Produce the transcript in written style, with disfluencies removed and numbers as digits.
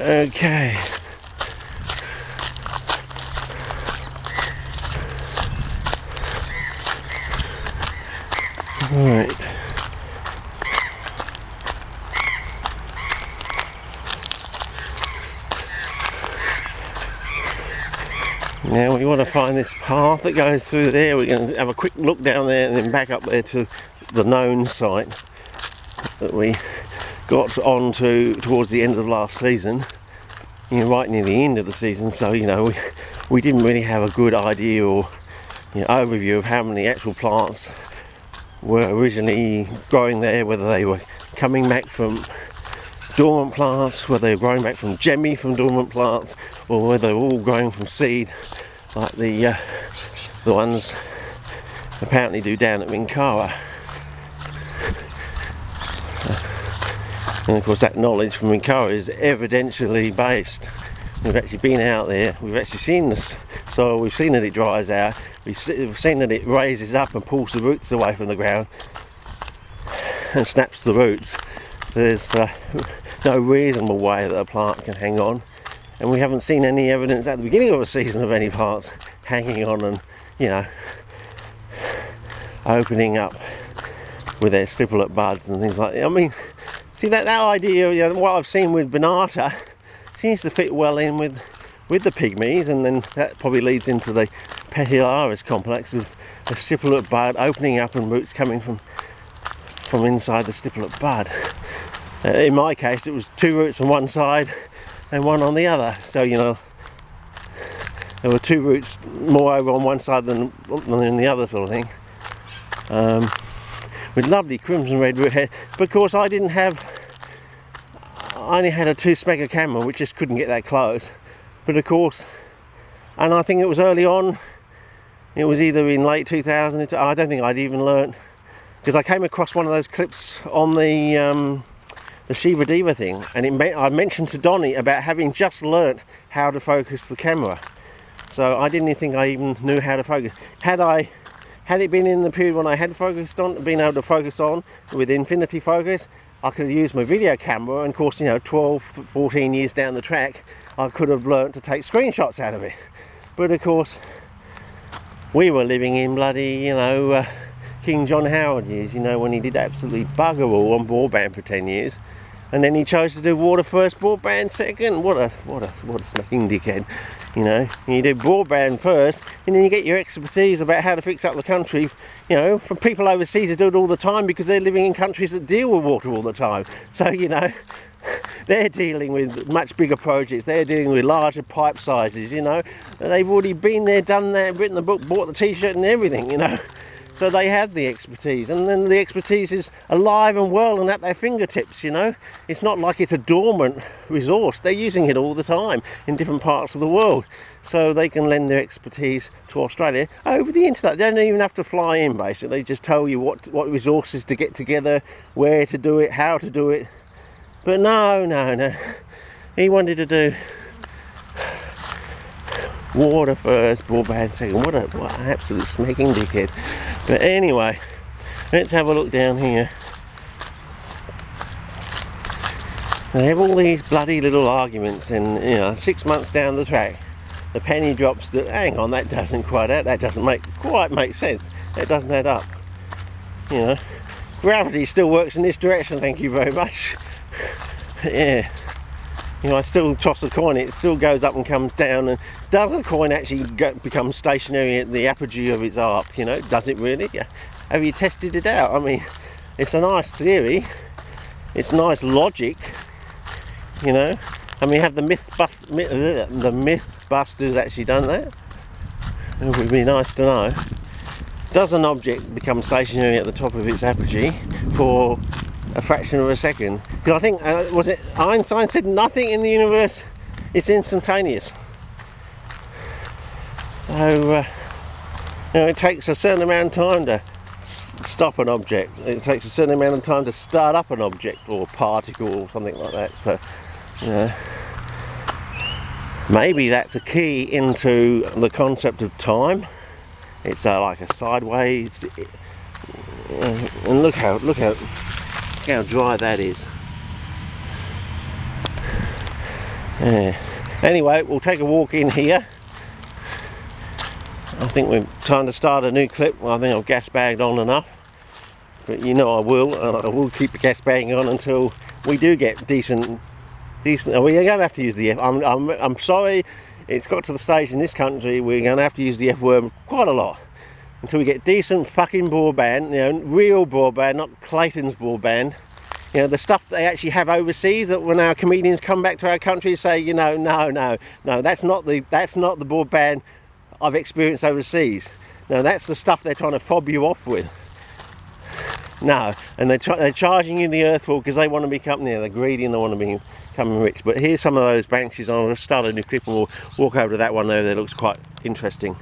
Okay. Right. Now we want to find this path that goes through there. We're going to have a quick look down there and then back up there to the known site that we got onto towards the end of last season. Right near the end of the season, so we didn't really have a good idea or overview of how many actual plants were originally growing there, whether they were coming back from dormant plants, whether they were growing back from jemmy from dormant plants, or whether they were all growing from seed like the ones apparently do down at Minkawa. And of course that knowledge from Minkawa is evidentially based. We've actually been out there, we've actually seen this soil, we've seen that it dries out, we've seen that it raises up and pulls the roots away from the ground and snaps the roots. There's no reasonable way that a plant can hang on, and we haven't seen any evidence at the beginning of a season of any plants hanging on and opening up with their stipulate buds and things like that. I mean, see that idea, what I've seen with Bonata seems to fit well in with the pygmies, and then that probably leads into the Petiolaris complex of a stipulate bud opening up and roots coming from inside the stipulate bud. In my case, it was 2 roots on one side and 1 on the other. So there were 2 roots more over on one side than in the other, sort of thing. With lovely crimson red root hair. But of course, I only had a 2-smegma camera, which just couldn't get that close. But of course, and I think it was early on, it was either in late 2000, I don't think I'd even learnt, because I came across one of those clips on the Shiva Diva thing, and I mentioned to Donnie about having just learnt how to focus the camera. So I didn't think I even knew how to focus. Had it been in the period when I had been able to focus on with infinity focus, I could have used my video camera, and of course 12, 14 years down the track I could have learnt to take screenshots out of it. But of course we were living in bloody King John Howard years, when he did absolutely bugger all on broadband for 10 years, and then he chose to do water first, broadband second. What a smacking dickhead. You do broadband first, and then you get your expertise about how to fix up the country, from people overseas who do it all the time because they're living in countries that deal with water all the time. So, they're dealing with much bigger projects, they're dealing with larger pipe sizes, They've already been there, done that, written the book, bought the t-shirt and everything, So they have the expertise, and then the expertise is alive and well and at their fingertips, It's not like it's a dormant resource. They're using it all the time in different parts of the world. So they can lend their expertise to Australia over the internet. They don't even have to fly in, basically. They just tell you what resources to get together, where to do it, how to do it. But no. He wanted to do water first, broadband second. What an absolute smacking dickhead. But anyway, let's have a look down here. They have all these bloody little arguments, and 6 months down the track, the penny drops that, hang on, that doesn't quite add, that doesn't quite make sense. That doesn't add up. Gravity still works in this direction, thank you very much. Yeah. I still toss a coin, it still goes up and comes down. And does a coin actually become stationary at the apogee of its arc? Does it really? Have you tested it out? I mean, it's a nice theory, it's nice logic, I mean, have the Mythbusters actually done that? It would be nice to know. Does an object become stationary at the top of its apogee for a fraction of a second? Because I think, was it Einstein said nothing in the universe is instantaneous. So, it takes a certain amount of time to stop an object. It takes a certain amount of time to start up an object or a particle or something like that. So, maybe that's a key into the concept of time. It's like a sideways, and look how dry that is. Yeah. Anyway, we'll take a walk in here. I think we're trying to start a new clip. Well, I think I've gas bagged on enough, but you know I will, and I will keep the gas bagging on until we do get decent. We're going to have to use the F. I'm sorry, it's got to the stage in this country we're going to have to use the F word quite a lot until we get decent fucking broadband, you know, real broadband, not Clayton's broadband. You know, the stuff they actually have overseas, that when our comedians come back to our country say, you know, no, that's not the broadband I've experienced overseas. No, that's the stuff they're trying to fob you off with. No, and they're charging you the earthful because they want to become, you know, they're greedy and they want to become rich. But here's some of those Banksys. I'll start a new clip and we'll walk over to that one there that looks quite interesting.